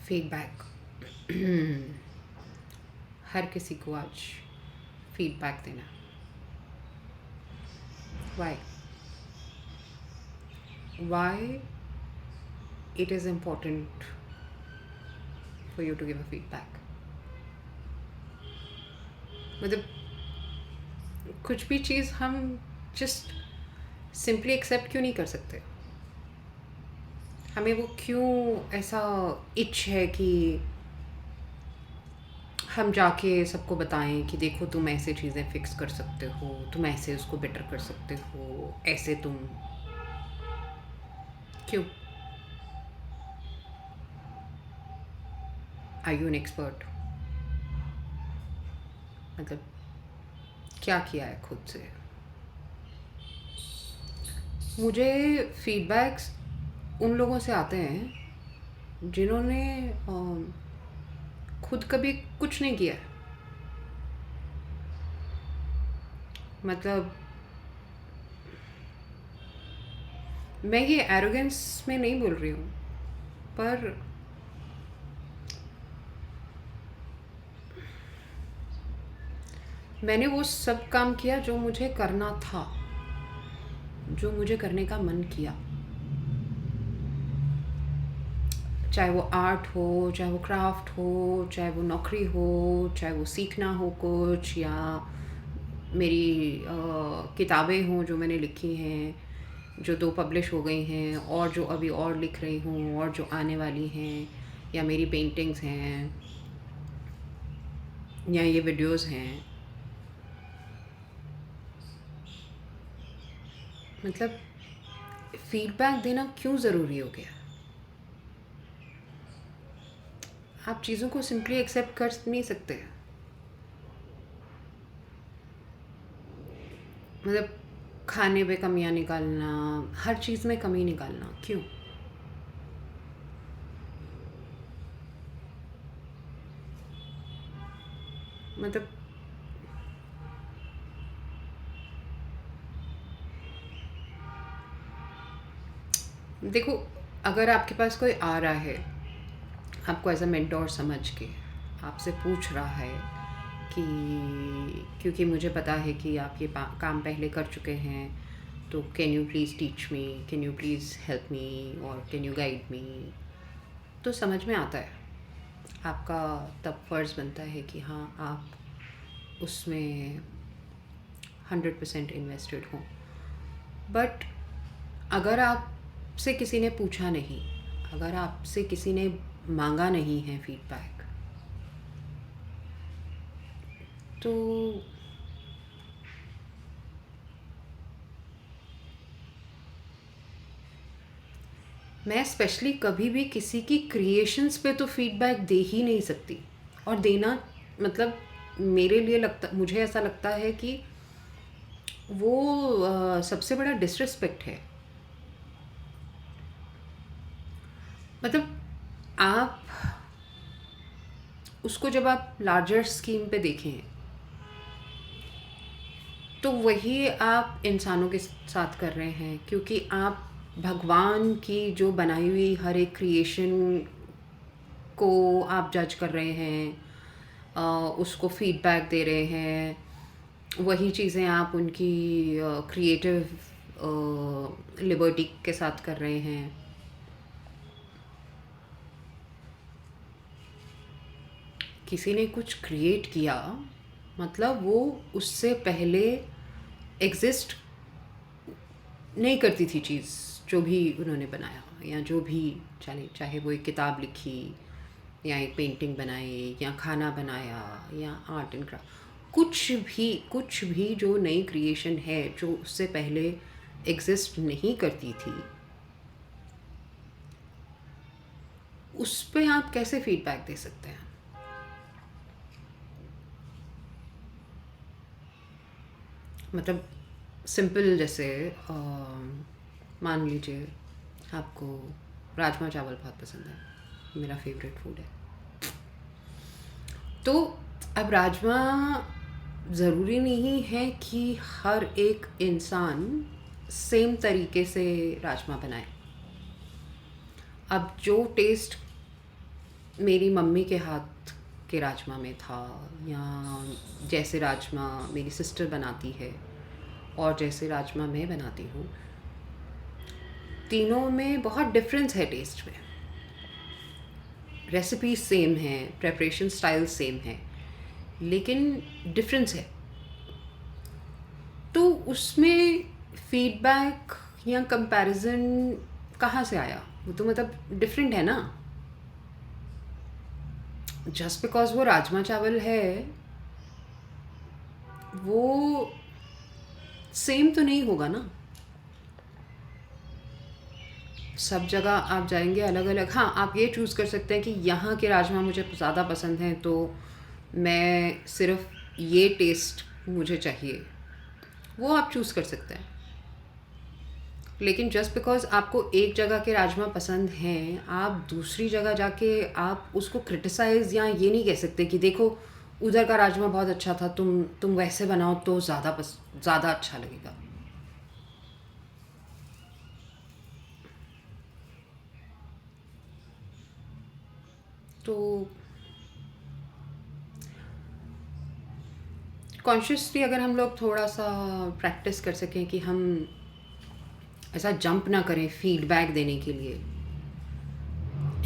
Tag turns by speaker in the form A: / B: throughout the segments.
A: Feedback. हर किसी को आज फीडबैक देना। Why why it is important for you to give a feedback. मतलब कुछ भी चीज़ हम जस्ट सिंपली एक्सेप्ट क्यों नहीं कर सकते? हमें वो क्यों ऐसा इच है कि हम जाके सबको बताएं कि देखो तुम ऐसे चीज़ें फिक्स कर सकते हो, तुम ऐसे उसको बेटर कर सकते हो, ऐसे तुम क्यों? Are you an expert? मतलब क्या किया है खुद से? मुझे फीडबैक्स उन लोगों से आते हैं जिन्होंने खुद कभी कुछ नहीं किया है। मतलब मैं ये एरोगेंस में नहीं बोल रही हूँ, पर मैंने वो सब काम किया जो मुझे करना था, जो मुझे करने का मन किया। चाहे वो आर्ट हो, चाहे वो क्राफ्ट हो, चाहे वो नौकरी हो, चाहे वो सीखना हो कुछ, या मेरी किताबें हों जो मैंने लिखी हैं, जो 2 पब्लिश हो गई हैं, और जो अभी और लिख रही हूँ, और जो आने वाली हैं, या मेरी पेंटिंग्स हैं, या ये वीडियोस हैं। मतलब फीडबैक देना क्यों ज़रूरी हो गया? आप चीज़ों को सिंपली एक्सेप्ट कर नहीं सकते। मतलब खाने पे कमियां निकालना, हर चीज़ में कमी निकालना क्यों? मतलब देखो, अगर आपके पास कोई आ रहा है, आपको एज अ मेंटोर समझ के आपसे पूछ रहा है कि क्योंकि मुझे पता है कि आप ये काम पहले कर चुके हैं, तो can you please teach me, can you please help me, और कैन यू गाइड मी, तो समझ में आता है। आपका तब फ़र्ज़ बनता है कि हाँ, आप उसमें 100% इन्वेस्टेड हों। बट अगर आपसे किसी ने पूछा नहीं, अगर आपसे किसी ने मांगा नहीं है फीडबैक, तो मैं स्पेशली कभी भी किसी की क्रिएशंस पे तो फीडबैक दे ही नहीं सकती। और देना मतलब मेरे लिए लगता, मुझे ऐसा लगता है कि वो सबसे बड़ा डिसरिस्पेक्ट है। मतलब आप उसको जब आप लार्जर स्कीम पे देखें, तो वही आप इंसानों के साथ कर रहे हैं, क्योंकि आप भगवान की जो बनाई हुई हर एक क्रिएशन को आप जज कर रहे हैं, उसको फीडबैक दे रहे हैं। वही चीज़ें आप उनकी क्रिएटिव लिबर्टी के साथ कर रहे हैं। किसी ने कुछ क्रिएट किया, मतलब वो उससे पहले एग्जिस्ट नहीं करती थी चीज़ जो भी उन्होंने बनाया, या जो भी चाहे चाहे वो एक किताब लिखी, या एक पेंटिंग बनाई, या खाना बनाया, या आर्ट एंड क्राफ्ट, कुछ भी जो नई क्रिएशन है जो उससे पहले एग्जिस्ट नहीं करती थी, उस पे आप कैसे फीडबैक दे सकते हैं? मतलब सिंपल, जैसे मान लीजिए आपको राजमा चावल बहुत पसंद है, मेरा फेवरेट फूड है। तो अब राजमा, ज़रूरी नहीं है कि हर एक इंसान सेम तरीके से राजमा बनाए। अब जो टेस्ट मेरी मम्मी के हाथ के राजमा में था, या जैसे राजमा मेरी सिस्टर बनाती है और जैसे राजमा मैं बनाती हूँ, तीनों में बहुत डिफरेंस है टेस्ट में। रेसिपी सेम है, प्रेपरेशन स्टाइल सेम है, लेकिन डिफरेंस है। तो उसमें फीडबैक या कंपैरिजन कहाँ से आया? वो तो मतलब डिफरेंट है ना। जस्ट बिकॉज वो राजमा चावल है, वो सेम तो नहीं होगा ना। सब जगह आप जाएंगे अलग अलग। हाँ, आप ये चूज़ कर सकते हैं कि यहाँ के राजमा मुझे ज़्यादा पसंद हैं, तो मैं सिर्फ ये टेस्ट मुझे चाहिए, वो आप चूज़ कर सकते हैं। लेकिन जस्ट बिकॉज आपको एक जगह के राजमा पसंद हैं, आप दूसरी जगह जाके आप उसको क्रिटिसाइज़ या ये नहीं कह सकते कि देखो उधर का राजमा बहुत अच्छा था, तुम वैसे बनाओ तो ज़्यादा अच्छा लगेगा। तो कॉन्शियसली अगर हम लोग थोड़ा सा प्रैक्टिस कर सकें कि हम ऐसा जंप ना करें फीडबैक देने के लिए,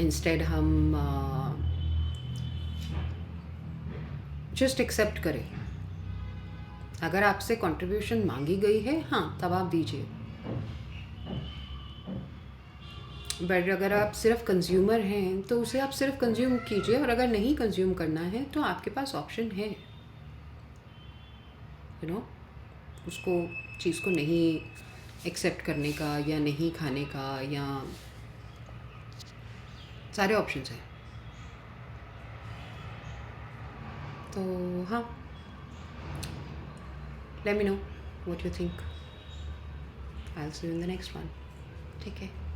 A: इंस्टेड हम जस्ट एक्सेप्ट करें। अगर आपसे कंट्रीब्यूशन मांगी गई है, हाँ, तब आप दीजिए। बट अगर आप सिर्फ कंज्यूमर हैं तो उसे आप सिर्फ कंज्यूम कीजिए, और अगर नहीं कंज्यूम करना है तो आपके पास ऑप्शन है, यू नो, उसको चीज़ को नहीं एक्सेप्ट करने का या नहीं खाने का, या सारे ऑप्शंस हैं। तो हाँ, let me know what you think. I'll see you in the next one. Take care.